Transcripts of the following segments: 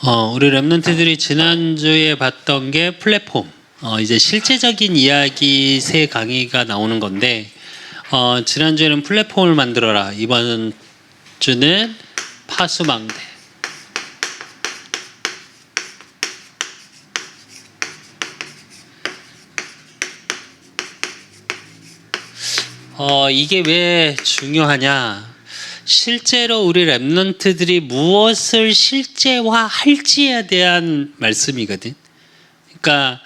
우리 랩런트들이 지난주에 봤던 게 플랫폼, 이제 실제적인 이야기 세 강의가 나오는 건데, 지난주에는 플랫폼을 만들어라. 이번 주는 파수망대. 이게 왜 중요하냐? 실제로 우리 랩런트들이 무엇을 실제화할지에 대한 말씀이거든. 그러니까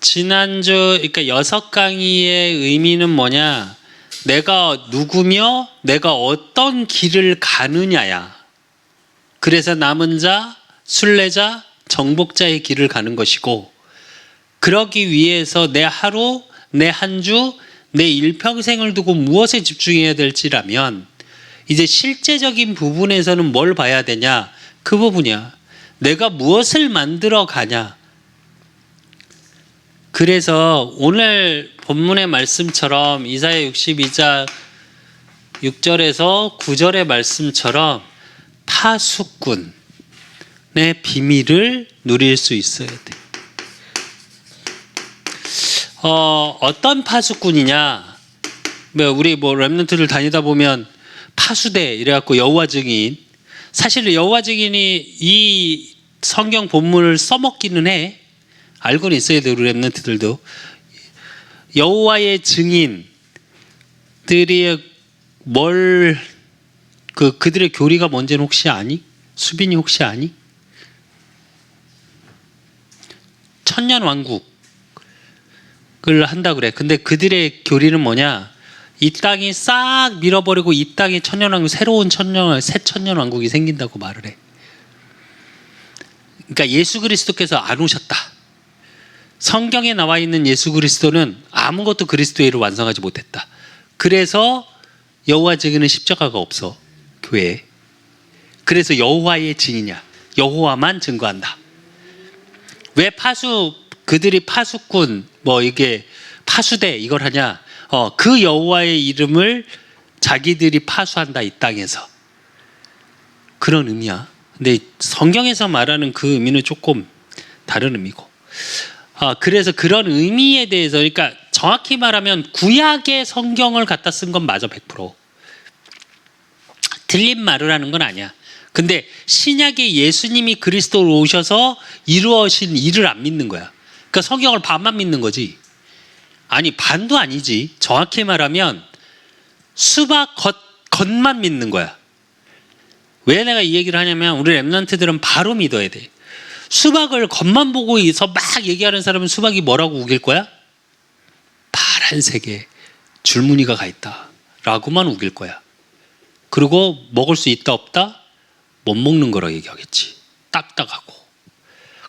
지난주, 그러니까 6강의의 의미는 뭐냐? 내가 누구며 내가 어떤 길을 가느냐야. 그래서 남은 자, 순례자, 정복자의 길을 가는 것이고, 그러기 위해서 내 하루, 내 한 주, 내 일평생을 두고 무엇에 집중해야 될지라면 이제 실제적인 부분에서는 뭘 봐야 되냐? 그 부분이야. 내가 무엇을 만들어 가냐? 그래서 오늘 본문의 말씀처럼 이사야 62장 6절에서 9절의 말씀처럼 파수꾼의 비밀을 누릴 수 있어야 돼. 어떤 파수꾼이냐? 우리 랩런트들 다니다 보면 파수대 이래갖고 여호와 증인. 사실 여호와 증인이 이 성경 본문을 써먹기는 해. 알고는 있어야 돼, 우리 랩런트들도. 여호와의 증인들이 그들의 교리가 뭔지는 혹시 아니? 수빈이 혹시 아니? 천년왕국 을 한다 그래. 근데 그들의 교리는 뭐냐? 이 땅이 싹 밀어버리고 이 땅에 천년왕국, 새로운 새 천년왕국이 생긴다고 말을 해. 그러니까 예수 그리스도께서 안 오셨다. 성경에 나와 있는 예수 그리스도는 아무것도 그리스도의를 완성하지 못했다. 그래서 여호와 증인은 십자가가 없어, 교회에. 그래서 여호와의 증인이야. 여호와만 증거한다. 왜 그들이 파수꾼, 이게 파수대 이걸 하냐? 그 여호와의 이름을 자기들이 파수한다, 이 땅에서. 그런 의미야. 근데 성경에서 말하는 그 의미는 조금 다른 의미고. 그래서 그런 의미에 대해서, 그러니까 정확히 말하면 구약의 성경을 갖다 쓴 건 맞아, 100%. 틀린 말을 하는 건 아니야. 근데 신약의 예수님이 그리스도로 오셔서 이루어진 일을 안 믿는 거야. 그러니까 성경을 반만 믿는 거지. 아니, 반도 아니지. 정확히 말하면 수박 겉만 믿는 거야. 왜 내가 이 얘기를 하냐면, 우리 랩런트들은 바로 믿어야 돼. 수박을 겉만 보고 있어 막 얘기하는 사람은 수박이 뭐라고 우길 거야? 파란색에 줄무늬가 가 있다 라고만 우길 거야. 그리고 먹을 수 있다 없다? 못 먹는 거라고 얘기하겠지. 딱딱하고.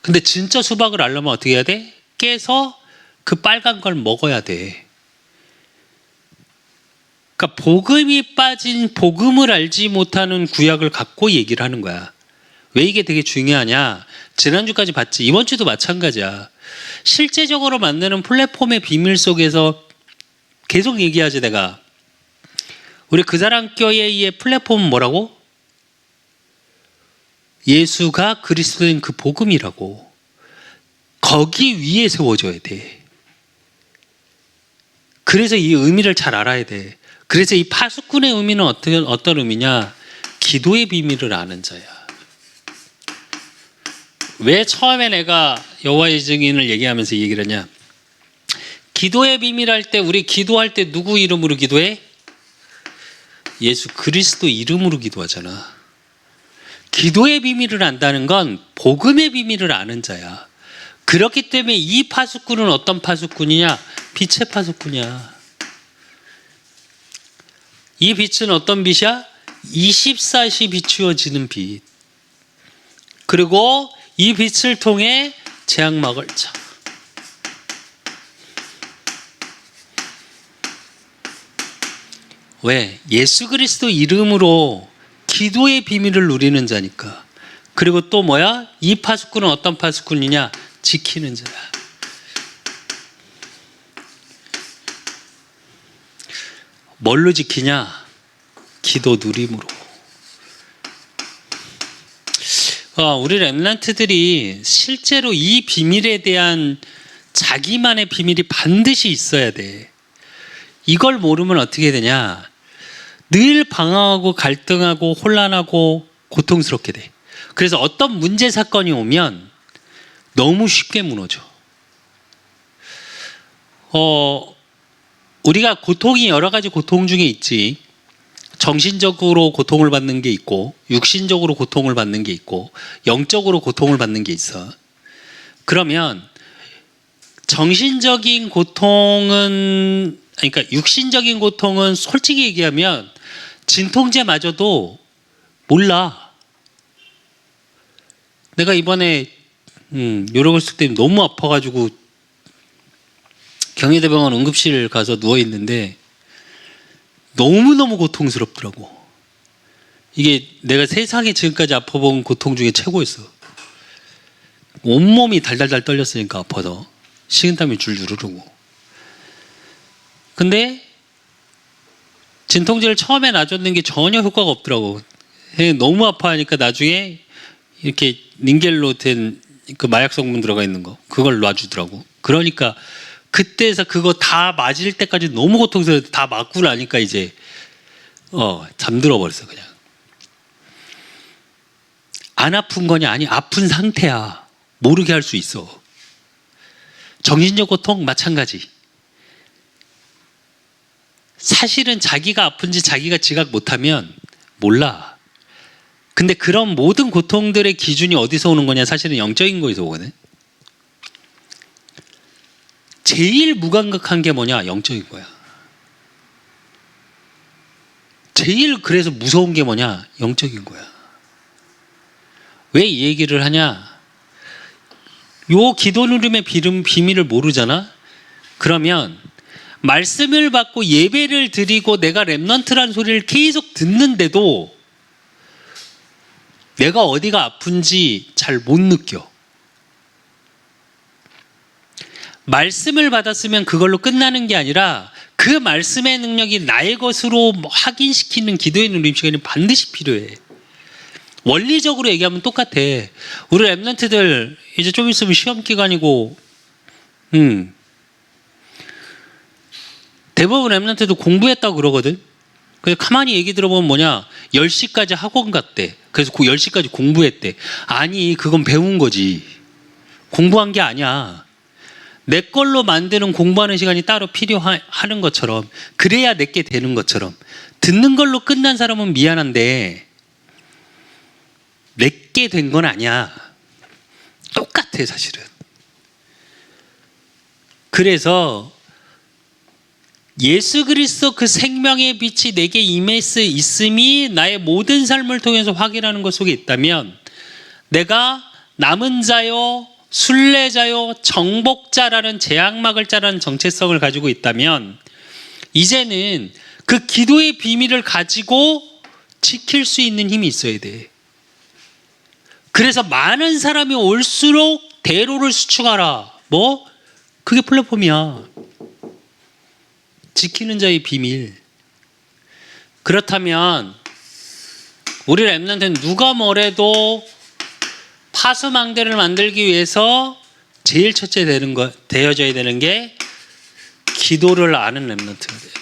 근데 진짜 수박을 알려면 어떻게 해야 돼? 깨서 그 빨간 걸 먹어야 돼. 그러니까 복음이 빠진, 복음을 알지 못하는 구약을 갖고 얘기를 하는 거야. 왜 이게 되게 중요하냐? 지난주까지 봤지. 이번 주도 마찬가지야. 실제적으로 만드는 플랫폼의 비밀 속에서 계속 얘기하지, 내가. 우리 그사랑교회의 플랫폼은 뭐라고? 예수가 그리스도인 그 복음이라고. 거기 위에 세워줘야 돼. 그래서 이 의미를 잘 알아야 돼. 그래서 이 파수꾼의 의미는 어떤 의미냐? 기도의 비밀을 아는 자야. 왜 처음에 내가 여호와의 증인을 얘기하면서 얘기를 하냐? 기도의 비밀 할 때, 우리 기도할 때 누구 이름으로 기도해? 예수 그리스도 이름으로 기도하잖아. 기도의 비밀을 안다는 건 복음의 비밀을 아는 자야. 그렇기 때문에 이 파수꾼은 어떤 파수꾼이냐? 빛의 파수꾼이야. 이 빛은 어떤 빛이야? 24시 비추어지는 빛. 그리고 이 빛을 통해 재앙막을 쳐. 왜? 예수 그리스도 이름으로 기도의 비밀을 누리는 자니까. 그리고 또 뭐야? 이 파수꾼은 어떤 파수꾼이냐? 지키는 자야. 뭘로 지키냐? 기도 누림으로. 우리 렘넌트들이 실제로 이 비밀에 대한 자기만의 비밀이 반드시 있어야 돼. 이걸 모르면 어떻게 되냐? 늘 방황하고 갈등하고 혼란하고 고통스럽게 돼. 그래서 어떤 문제 사건이 오면 너무 쉽게 무너져. 우리가 고통이 여러 가지 고통 중에 있지. 정신적으로 고통을 받는 게 있고, 육신적으로 고통을 받는 게 있고, 영적으로 고통을 받는 게 있어. 그러면 정신적인 고통은, 그러니까 육신적인 고통은 솔직히 얘기하면 진통제마저도 몰라. 내가 이번에 요령을 쓸 때 너무 아파가지고 경희대병원 응급실 가서 누워있는데 너무너무 고통스럽더라고. 이게 내가 세상에 지금까지 아파본 고통 중에 최고였어. 온몸이 달달달 떨렸으니까 아파서 식은땀이 줄줄 흐르고. 근데 진통제를 처음에 놔줬는 게 전혀 효과가 없더라고. 너무 아파하니까 나중에 이렇게 닌겔로 된 그 마약 성분 들어가 있는 거 그걸 놔주더라고. 그러니까 그때에서 그거 다 맞을 때까지 너무 고통스러워. 다 맞고 나니까 이제 잠들어 버렸어. 그냥 안 아픈 거냐? 아니, 아픈 상태야. 모르게 할 수 있어. 정신적 고통 마찬가지. 사실은 자기가 아픈지 자기가 지각 못하면 몰라. 근데 그런 모든 고통들의 기준이 어디서 오는 거냐? 사실은 영적인 거에서 오거든. 제일 무감각한 게 뭐냐? 영적인 거야. 제일 그래서 무서운 게 뭐냐? 영적인 거야. 왜 이 얘기를 하냐? 요 기도 누름의 비밀을 모르잖아? 그러면 말씀을 받고 예배를 드리고 내가 렘넌트란 소리를 계속 듣는데도 내가 어디가 아픈지 잘 못 느껴. 말씀을 받았으면 그걸로 끝나는 게 아니라 그 말씀의 능력이 나의 것으로 확인시키는 기도의 누림 시간이 반드시 필요해. 원리적으로 얘기하면 똑같아. 우리 렘넌트들 이제 좀 있으면 시험 기간이고 대부분 렘넌트도 공부했다고 그러거든. 그래서 가만히 얘기 들어보면 뭐냐, 10시까지 학원 갔대. 그래서 10시까지 공부했대. 아니, 그건 배운 거지. 공부한 게 아니야. 내 걸로 만드는 공부하는 시간이 따로 필요하는 것처럼, 그래야 내게 되는 것처럼, 듣는 걸로 끝난 사람은 미안한데 내게 된 건 아니야. 똑같아 사실은. 그래서 예수 그리스도 그 생명의 빛이 내게 임해서 있음이 나의 모든 삶을 통해서 확인하는 것 속에 있다면, 내가 남은 자요, 순례자요, 정복자라는 제약막을 자라는 정체성을 가지고 있다면, 이제는 그 기도의 비밀을 가지고 지킬 수 있는 힘이 있어야 돼. 그래서 많은 사람이 올수록 대로를 수축하라. 그게 플랫폼이야. 지키는 자의 비밀. 그렇다면 우리 렘넌트는 누가 뭐래도 파수망대를 만들기 위해서 제일 첫째 되어져야 되는 게 기도를 아는 렘넌트가 돼야 돼.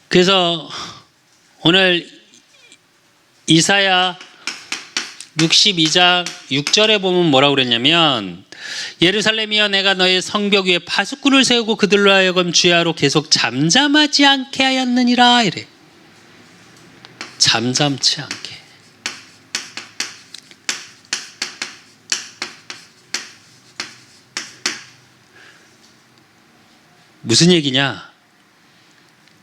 그래서 오늘 이사야 62장 6절에 보면 뭐라고 그랬냐면, 예루살렘이여 내가 너의 성벽 위에 파수꾼을 세우고 그들로 하여금 주야로 계속 잠잠하지 않게 하였느니라 이래. 잠잠치 않게. 무슨 얘기냐?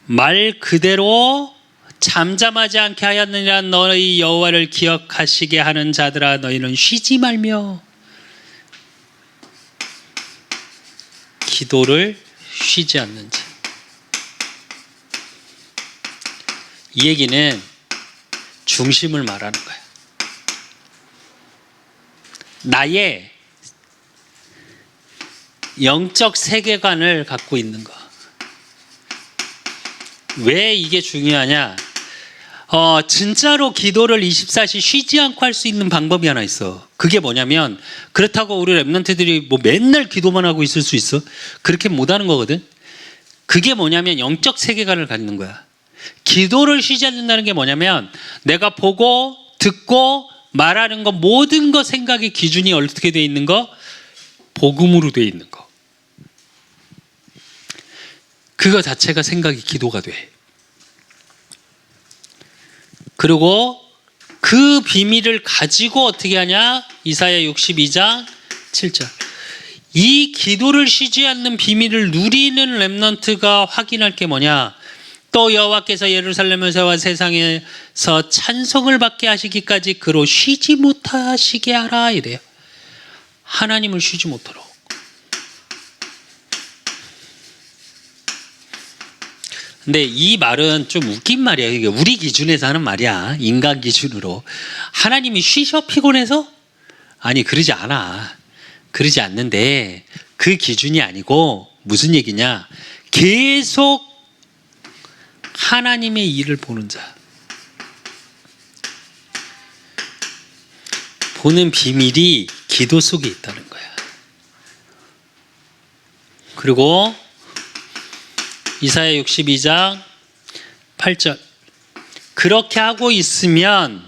말 그대로 잠잠하지 않게 하였느니라. 너희 여호와를 기억하시게 하는 자들아, 너희는 쉬지 말며. 기도를 쉬지 않는지. 이 얘기는 중심을 말하는 거야. 나의 영적 세계관을 갖고 있는 거. 왜 이게 중요하냐? 진짜로 기도를 24시 쉬지 않고 할 수 있는 방법이 하나 있어. 그게 뭐냐면, 그렇다고 우리 랩런트들이 뭐 맨날 기도만 하고 있을 수 있어? 그렇게 못하는 거거든. 그게 뭐냐면 영적 세계관을 갖는 거야. 기도를 쉬지 않는다는 게 뭐냐면, 내가 보고 듣고 말하는 거 모든 거 생각의 기준이 어떻게 돼 있는 거? 복음으로 돼 있는 거. 그거 자체가 생각이 기도가 돼. 그리고 그 비밀을 가지고 어떻게 하냐? 이사야 62장 7절. 이 기도를 쉬지 않는 비밀을 누리는 랩넌트가 확인할 게 뭐냐? 또 여호와께서 예루살렘에서와 세상에서 찬송을 받게 하시기까지 그로 쉬지 못하시게 하라 이래요. 하나님을 쉬지 못하도록. 근데 이 말은 좀 웃긴 말이야. 이게 우리 기준에서 하는 말이야. 인간 기준으로. 하나님이 쉬셔 피곤해서? 아니, 그러지 않아. 그러지 않는데 그 기준이 아니고 무슨 얘기냐? 계속 하나님의 일을 보는 자. 보는 비밀이 기도 속에 있다는 거야. 그리고 이사야 62장 8절. 그렇게 하고 있으면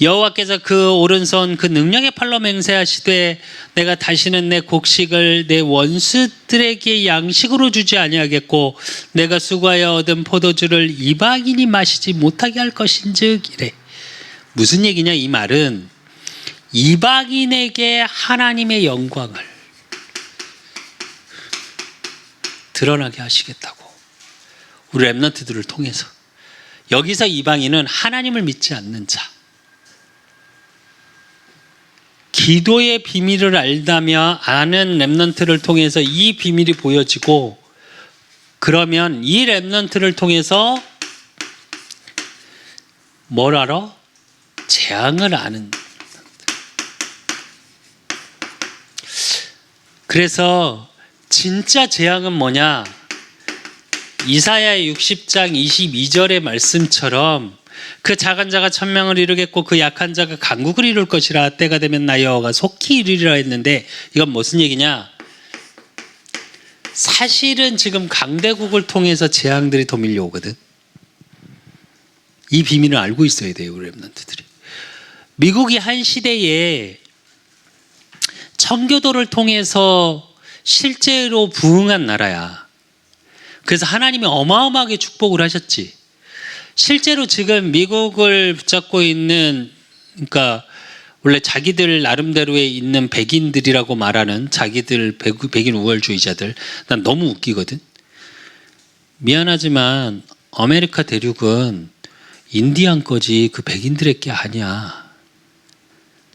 여호와께서 그 오른손 그 능력의 팔로 맹세하시되 내가 다시는 내 곡식을 내 원수들에게 양식으로 주지 아니하겠고 내가 수고하여 얻은 포도주를 이방인이 마시지 못하게 할 것인즉 이래. 무슨 얘기냐? 이 말은 이방인에게 하나님의 영광을 드러나게 하시겠다고. 우리 랩런트들을 통해서. 여기서 이방인은 하나님을 믿지 않는 자. 기도의 비밀을 알다며 아는 랩런트를 통해서 이 비밀이 보여지고, 그러면 이 랩런트를 통해서 뭘 알아? 재앙을 아는. 그래서 진짜 재앙은 뭐냐? 이사야 60장 22절의 말씀처럼 그 작은 자가 천명을 이루겠고 그 약한 자가 강국을 이룰 것이라. 때가 되면 나 여호와가 속히 이루리라 했는데, 이건 무슨 얘기냐? 사실은 지금 강대국을 통해서 재앙들이 더 밀려오거든. 이 비밀을 알고 있어야 돼요, 우리 랩런트들이. 미국이 한 시대에 청교도를 통해서 실제로 부흥한 나라야. 그래서 하나님이 어마어마하게 축복을 하셨지. 실제로 지금 미국을 붙잡고 있는, 그러니까 원래 자기들 나름대로에 있는 백인들이라고 말하는 자기들 백인 우월주의자들, 난 너무 웃기거든. 미안하지만 아메리카 대륙은 인디안 거지 그 백인들의 게 아니야.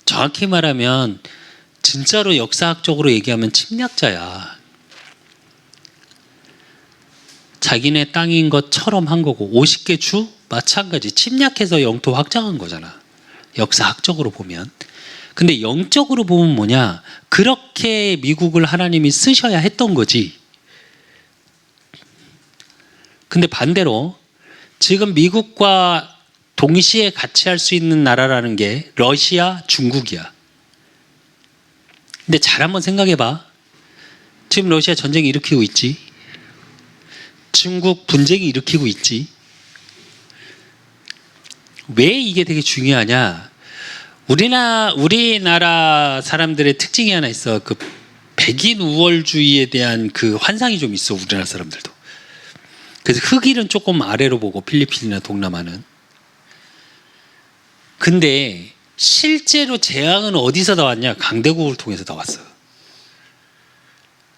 정확히 말하면 진짜로 역사학적으로 얘기하면 침략자야. 자기네 땅인 것처럼 한 거고, 50개 주 마찬가지 침략해서 영토 확장한 거잖아, 역사학적으로 보면. 근데 영적으로 보면 뭐냐? 그렇게 미국을 하나님이 쓰셔야 했던 거지. 근데 반대로 지금 미국과 동시에 같이 할 수 있는 나라라는 게 러시아, 중국이야. 근데 잘 한번 생각해봐. 지금 러시아 전쟁 일으키고 있지. 중국 분쟁이 일으키고 있지. 왜 이게 되게 중요하냐? 우리나라 사람들의 특징이 하나 있어. 그 백인 우월주의에 대한 그 환상이 좀 있어, 우리나라 사람들도. 그래서 흑인은 조금 아래로 보고, 필리핀이나 동남아는. 근데 실제로 재앙은 어디서 다 왔냐? 강대국을 통해서 다 왔어.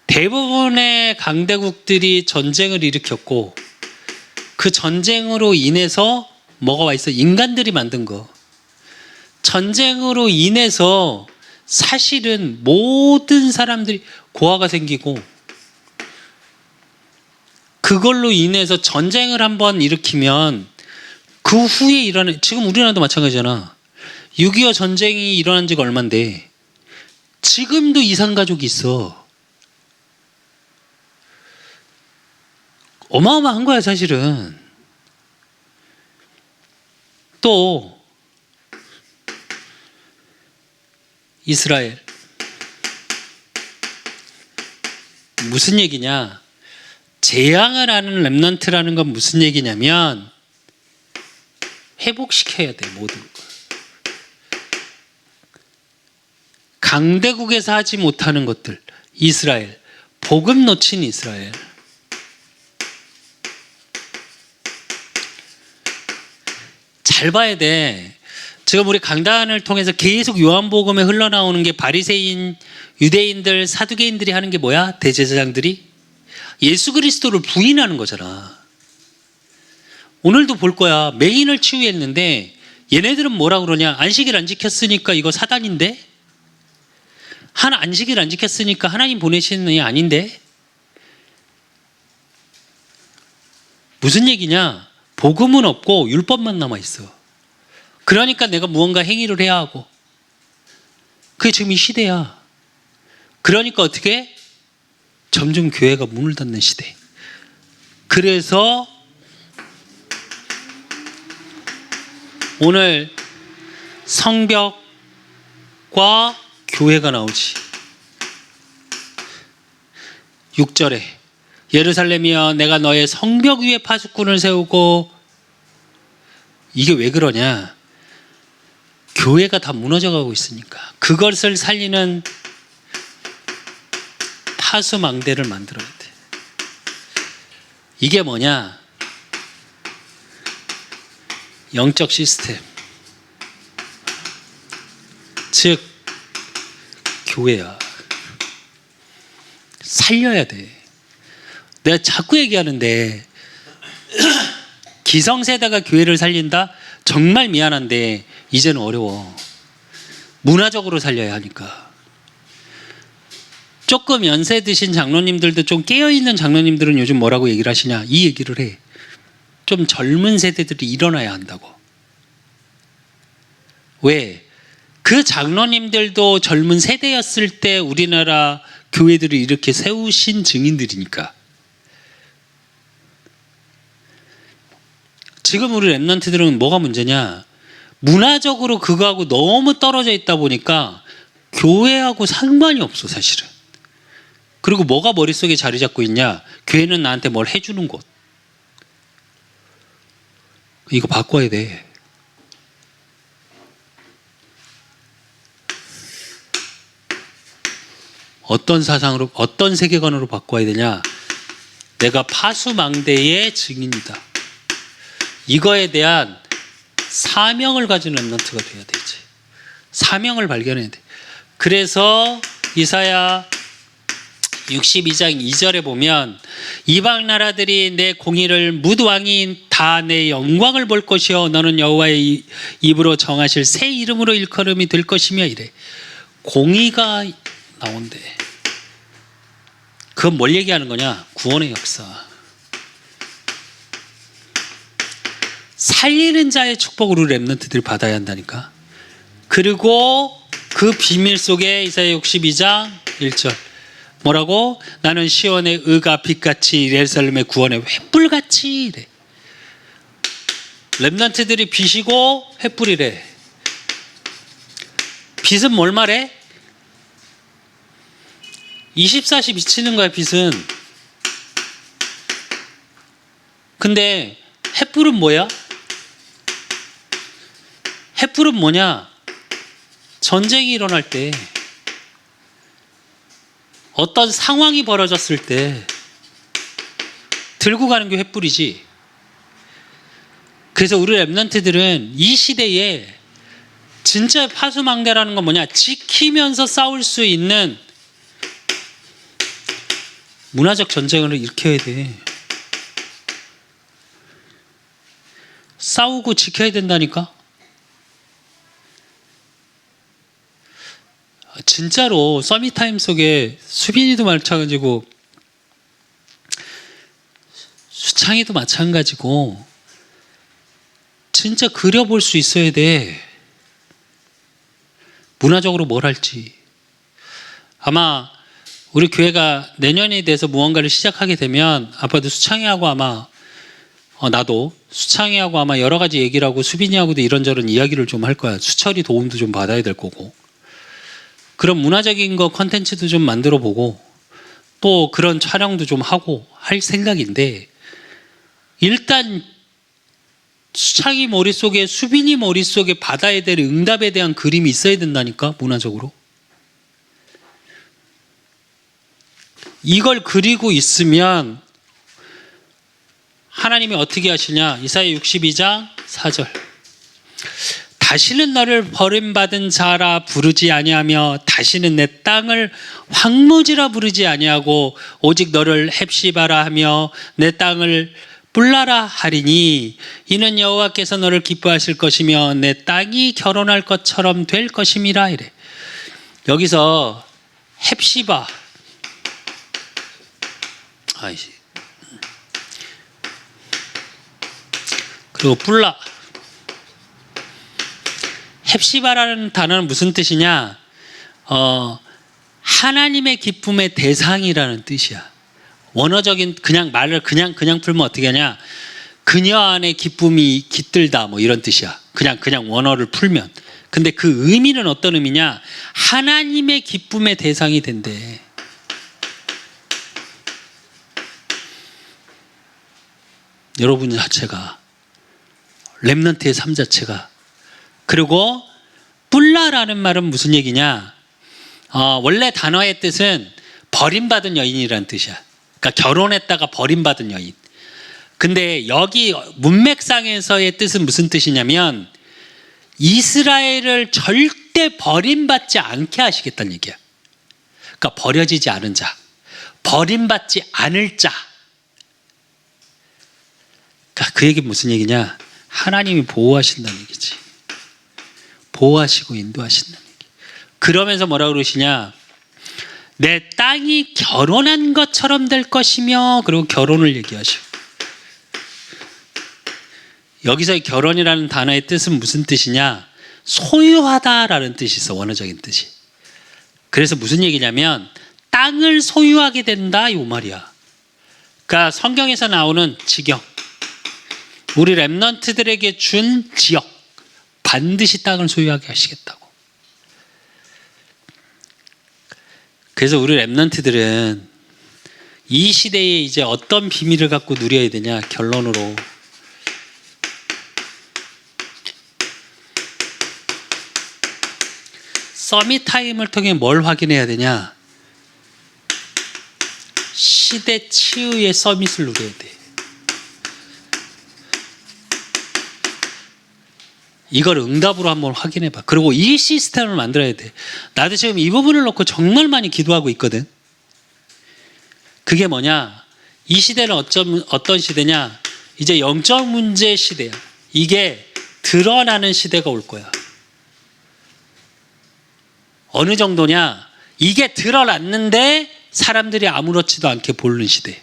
대부분의 강대국들이 전쟁을 일으켰고, 그 전쟁으로 인해서 뭐가 와 있어? 인간들이 만든 거. 전쟁으로 인해서 사실은 모든 사람들이 고아가 생기고, 그걸로 인해서 전쟁을 한번 일으키면 그 후에 일어나는, 지금 우리나라도 마찬가지잖아. 6.25 전쟁이 일어난 지가 얼만데 지금도 이산가족이 있어. 어마어마한 거야, 사실은. 또 이스라엘. 무슨 얘기냐? 재앙을 하는 렘넌트라는 건 무슨 얘기냐면 회복시켜야 돼, 모든 걸. 강대국에서 하지 못하는 것들, 이스라엘, 복음 놓친 이스라엘. 잘 봐야 돼. 지금 우리 강단을 통해서 계속 요한복음에 흘러나오는 게 바리새인, 유대인들, 사두개인들이 하는 게 뭐야? 대제사장들이 예수 그리스도를 부인하는 거잖아. 오늘도 볼 거야. 맹인을 치유했는데 얘네들은 뭐라 그러냐? 안식일 안 지켰으니까 이거 사단인데? 안식일 안 지켰으니까 하나님 보내시는 게 아닌데? 무슨 얘기냐? 복음은 없고 율법만 남아있어. 그러니까 내가 무언가 행위를 해야 하고. 그게 지금 이 시대야. 그러니까 어떻게? 점점 교회가 문을 닫는 시대. 그래서 오늘 성벽과 교회가 나오지. 6절에 예루살렘이여 내가 너의 성벽 위에 파수꾼을 세우고. 이게 왜 그러냐? 교회가 다 무너져가고 있으니까 그것을 살리는 파수망대를 만들어야 돼. 이게 뭐냐? 영적 시스템, 즉 교회야. 살려야 돼. 내가 자꾸 얘기하는데 기성세대가 교회를 살린다? 정말 미안한데 이제는 어려워. 문화적으로 살려야 하니까. 조금 연세 드신 장로님들도, 좀 깨어있는 장로님들은 요즘 뭐라고 얘기를 하시냐? 이 얘기를 해. 좀 젊은 세대들이 일어나야 한다고. 왜? 그 장로님들도 젊은 세대였을 때 우리나라 교회들을 이렇게 세우신 증인들이니까. 지금 우리 렘넌트들은 뭐가 문제냐? 문화적으로 그거하고 너무 떨어져 있다 보니까 교회하고 상관이 없어, 사실은. 그리고 뭐가 머릿속에 자리 잡고 있냐? 교회는 나한테 뭘 해주는 곳. 이거 바꿔야 돼. 어떤 사상으로, 어떤 세계관으로 바꿔야 되냐? 내가 파수망대의 증인이다. 이거에 대한 사명을 가진 렘넌트가 돼야 되지. 사명을 발견해야 돼. 그래서 이사야 62장 2절에 보면 이방 나라들이 내 공의를 무왕이 다 내 영광을 볼 것이요 너는 여호와의 입으로 정하실 새 이름으로 일컬음이 될 것이며 이래. 공의가 나온대. 그건 뭘 얘기하는 거냐? 구원의 역사. 살리는 자의 축복을 우리 렘넌트들이 받아야 한다니까. 그리고 그 비밀 속에 이사야 62장 1절 뭐라고? 나는 시온의 의가 빛같이 예루살렘의 구원의 횃불같이 이래. 렘넌트들이 빛이고 횃불이래. 빛은 뭘 말해? 24시 비치는 거야, 빛은. 근데 횃불은 뭐야? 횃불은 뭐냐? 전쟁이 일어날 때, 어떤 상황이 벌어졌을 때 들고 가는 게 횃불이지. 그래서 우리 렘넌트들은 이 시대에 진짜 파수망대라는 건 뭐냐? 지키면서 싸울 수 있는 문화적 전쟁을 일으켜야 돼. 싸우고 지켜야 된다니까. 진짜로 서밋타임 속에 수빈이도 마찬가지고 수창이도 마찬가지고 진짜 그려볼 수 있어야 돼. 문화적으로 뭘 할지. 아마 우리 교회가 내년이 돼서 무언가를 시작하게 되면 아빠도 수창이하고 아마 나도 수창이하고 아마 여러 가지 얘기를 하고 수빈이하고도 이런저런 이야기를 좀 할 거야. 수철이 도움도 좀 받아야 될 거고. 그런 문화적인 거 컨텐츠도 좀 만들어 보고 또 그런 촬영도 좀 하고 할 생각인데, 일단 수창이 머릿속에, 수빈이 머릿속에 받아야 될 응답에 대한 그림이 있어야 된다니까, 문화적으로. 이걸 그리고 있으면 하나님이 어떻게 하시냐. 이사야 62장 4절. 다시는 너를 버림받은 자라 부르지 아니하며 다시는 내 땅을 황무지라 부르지 아니하고 오직 너를 헵시바라 하며 내 땅을 뿔라라 하리니 이는 여호와께서 너를 기뻐하실 것이며 내 땅이 결혼할 것처럼 될 것임이라. 이래. 여기서 헵시바, 그리고 뿔라, 헵시바라는 단어는 무슨 뜻이냐? 하나님의 기쁨의 대상이라는 뜻이야. 원어적인 그냥 말을 그냥 풀면 어떻게 하냐? 그녀 안에 기쁨이 깃들다, 뭐 이런 뜻이야. 그냥 원어를 풀면. 근데 그 의미는 어떤 의미냐? 하나님의 기쁨의 대상이 된대. 여러분 자체가, 렘넌트의 삶 자체가. 그리고 뿔라라는 말은 무슨 얘기냐? 원래 단어의 뜻은 버림받은 여인이라는 뜻이야. 그러니까 결혼했다가 버림받은 여인. 근데 여기 문맥상에서의 뜻은 무슨 뜻이냐면 이스라엘을 절대 버림받지 않게 하시겠다는 얘기야. 그러니까 버려지지 않은 자, 버림받지 않을 자. 그러니까 그 얘기는 무슨 얘기냐? 하나님이 보호하신다는 얘기지. 보호하시고 인도하신다는 얘기. 그러면서 뭐라고 그러시냐? 내 땅이 결혼한 것처럼 될 것이며, 그리고 결혼을 얘기하시고. 여기서의 결혼이라는 단어의 뜻은 무슨 뜻이냐? 소유하다라는 뜻이 있어, 원어적인 뜻이. 그래서 무슨 얘기냐면 땅을 소유하게 된다, 이 말이야. 그러니까 성경에서 나오는 지경, 우리 렘넌트들에게 준 지역, 반드시 땅을 소유하게 하시겠다고. 그래서 우리 렘넌트들은 이 시대에 이제 어떤 비밀을 갖고 누려야 되냐? 결론으로 서밋 타임을 통해 뭘 확인해야 되냐? 시대 치유의 서밋을 누려야 돼. 이걸 응답으로 한번 확인해봐. 그리고 이 시스템을 만들어야 돼. 나도 지금 이 부분을 놓고 정말 많이 기도하고 있거든. 그게 뭐냐? 이 시대는 어떤 시대냐? 이제 영적 문제 시대야. 이게 드러나는 시대가 올 거야. 어느 정도냐? 이게 드러났는데 사람들이 아무렇지도 않게 보는 시대.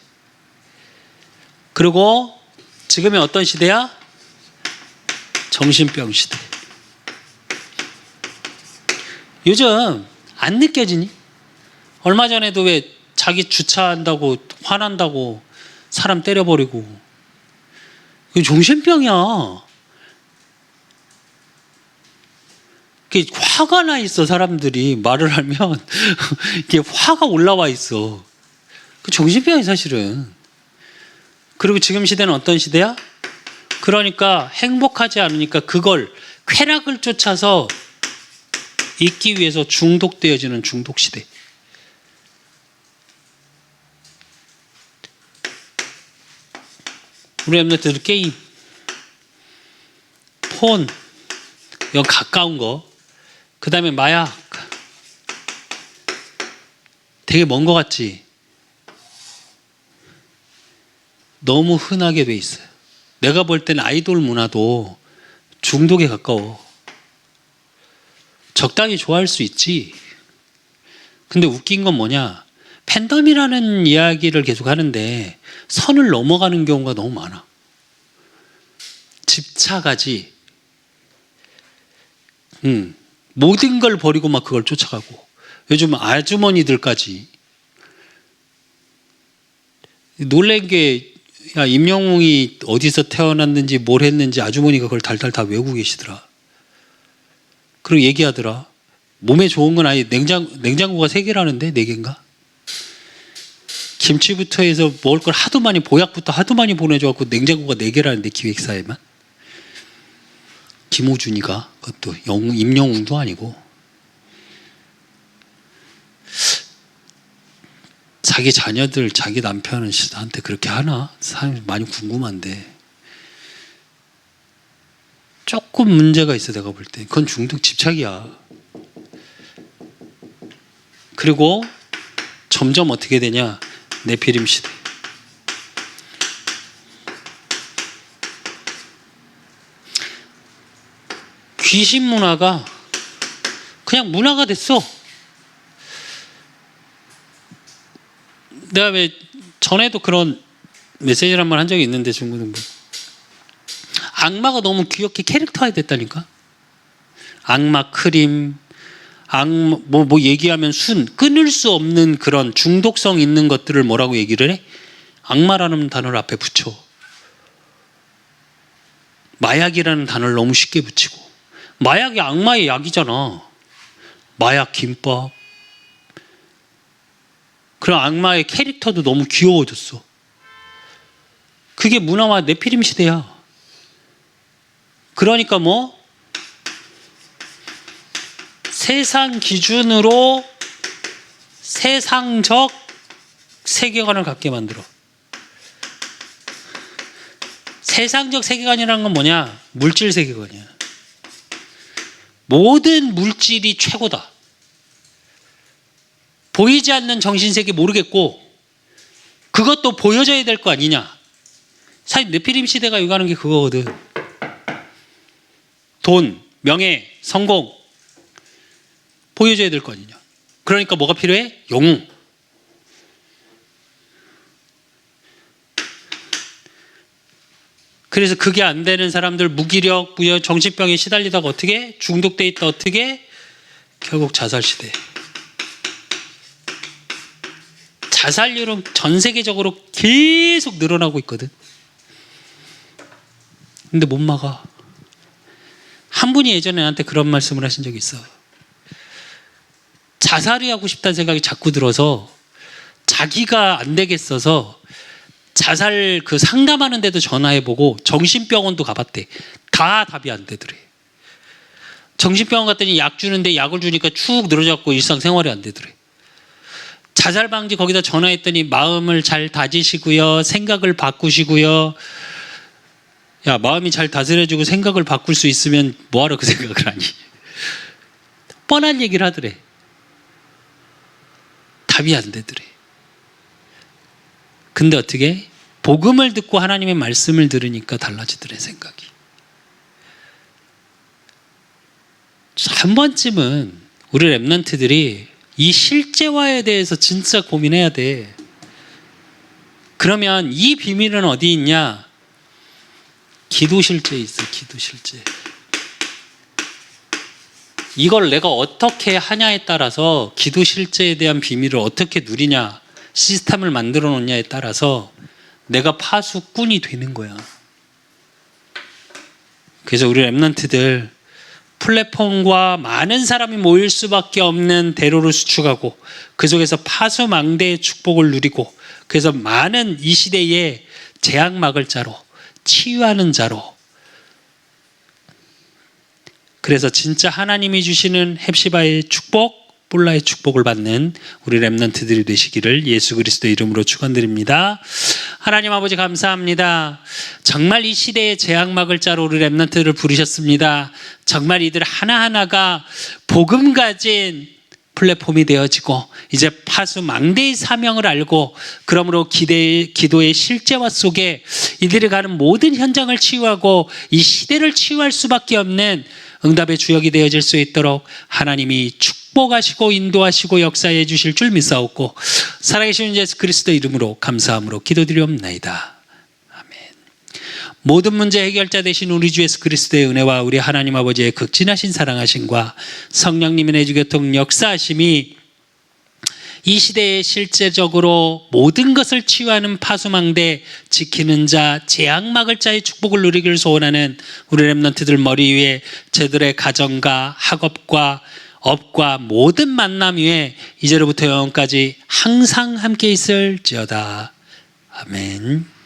그리고 지금이 어떤 시대야? 정신병 시대. 요즘 안 느껴지니? 얼마 전에도 왜 자기 주차한다고 화난다고 사람 때려버리고. 이거 정신병이야. 이게 화가 나 있어. 사람들이 말을 하면 이게 화가 올라와 있어. 그 정신병이 사실은. 그리고 지금 시대는 어떤 시대야? 그러니까 행복하지 않으니까 그걸 쾌락을 쫓아서 있기 위해서 중독되어지는 중독시대. 우리 엠넷들 게임, 폰, 이건 가까운 거. 그 다음에 마약. 되게 먼 거 같지? 너무 흔하게 돼 있어요. 내가 볼 때는 아이돌 문화도 중독에 가까워. 적당히 좋아할 수 있지. 근데 웃긴 건 뭐냐? 팬덤이라는 이야기를 계속 하는데 선을 넘어가는 경우가 너무 많아. 집착하지. 모든 걸 버리고 막 그걸 쫓아가고. 요즘 아주머니들까지. 놀란 게 야, 임영웅이 어디서 태어났는지 뭘 했는지 아주머니가 그걸 달달 다 외우고 계시더라. 그리고 얘기하더라. 몸에 좋은 건 아니, 냉장고가 3개라는데 4개인가? 김치부터 해서 먹을 걸 하도 많이, 보약부터 하도 많이 보내줘갖고 냉장고가 4개라는데 기획사에만. 김호준이가, 그것도 임영웅도 아니고. 자기 자녀들, 자기 남편은 한테 그렇게 하나? 사람이 많이 궁금한데. 조금 문제가 있어, 내가 볼 때. 그건 중독 집착이야. 그리고 점점 어떻게 되냐? 네피림 시대. 귀신 문화가 그냥 문화가 됐어. 내가 왜 전에도 그런 메시지를 한번 한 적이 있는데, 중고등부. 악마가 너무 귀엽게 캐릭터화 됐다니까. 악마 크림, 뭐 얘기하면 끊을 수 없는 그런 중독성 있는 것들을 뭐라고 얘기를 해? 악마라는 단어를 앞에 붙여. 마약이라는 단어를 너무 쉽게 붙이고. 마약이 악마의 약이잖아. 마약 김밥. 그런 악마의 캐릭터도 너무 귀여워졌어. 그게 문화와 네피림 시대야. 그러니까 뭐 세상 기준으로 세상적 세계관을 갖게 만들어. 세상적 세계관이라는 건 뭐냐? 물질 세계관이야. 모든 물질이 최고다. 보이지 않는 정신세계 모르겠고, 그것도 보여져야 될 거 아니냐. 사실 네피림 시대가 요구하는 게 그거거든. 돈, 명예, 성공 보여줘야 될 거 아니냐. 그러니까 뭐가 필요해? 영웅. 그래서 그게 안 되는 사람들 무기력, 무여, 정신병에 시달리다가 어떻게? 중독돼 있다 어떻게? 결국 자살 시대. 자살률은 전 세계적으로 계속 늘어나고 있거든. 근데 못 막아. 한 분이 예전에 나한테 그런 말씀을 하신 적이 있어. 자살이 하고 싶다는 생각이 자꾸 들어서 자기가 안 되겠어서 자살 그 상담하는 데도 전화해보고 정신병원도 가봤대. 다 답이 안 되더래. 정신병원 갔더니 약 주는데 약을 주니까 축 늘어졌고 일상생활이 안 되더래. 자살 방지 거기다 전화했더니 마음을 잘 다지시고요. 생각을 바꾸시고요. 야, 마음이 잘 다스려지고 생각을 바꿀 수 있으면 뭐하러 그 생각을 하니. 뻔한 얘기를 하더래. 답이 안 되더래. 근데 어떻게? 복음을 듣고 하나님의 말씀을 들으니까 달라지더래, 생각이. 한 번쯤은 우리 랩런트들이 이 실제화에 대해서 진짜 고민해야 돼. 그러면 이 비밀은 어디 있냐? 기도 실제에 있어, 기도 실제. 이걸 내가 어떻게 하냐에 따라서 기도 실제에 대한 비밀을 어떻게 누리냐, 시스템을 만들어 놓냐에 따라서 내가 파수꾼이 되는 거야. 그래서 우리 랩런트들 플랫폼과 많은 사람이 모일 수밖에 없는 대로를 수축하고 그 속에서 파수망대의 축복을 누리고 그래서 많은 이 시대에 재앙막을 자로 치유하는 자로 그래서 진짜 하나님이 주시는 헵시바의 축복, 볼라의 축복을 받는 우리 랩런트들이 되시기를 예수 그리스도의 이름으로 축원드립니다. 하나님 아버지 감사합니다. 정말 이 시대의 재앙막을 자로 우리 랩런트를 부르셨습니다. 정말 이들 하나하나가 복음 가진 플랫폼이 되어지고 이제 파수망대의 사명을 알고 그러므로 기도의 실제화 속에 이들이 가는 모든 현장을 치유하고 이 시대를 치유할 수밖에 없는 응답의 주역이 되어질 수 있도록 하나님이 축복하시고 인도하시고 역사해 주실 줄 믿사옵고 살아계신 예수 그리스도 이름으로 감사함으로 기도드리옵나이다. 아멘. 모든 문제 해결자 되신 우리 주 예수 그리스도의 은혜와 우리 하나님 아버지의 극진하신 사랑하심과 성령님의 내주교통 역사하심이 이 시대에 실제적으로 모든 것을 치유하는 파수망대 지키는 자, 재앙 막을 자의 축복을 누리기를 소원하는 우리 렘넌트들 머리 위에 저들의 가정과 학업과 업과 모든 만남 위에 이제로부터 영원까지 항상 함께 있을지어다. 아멘.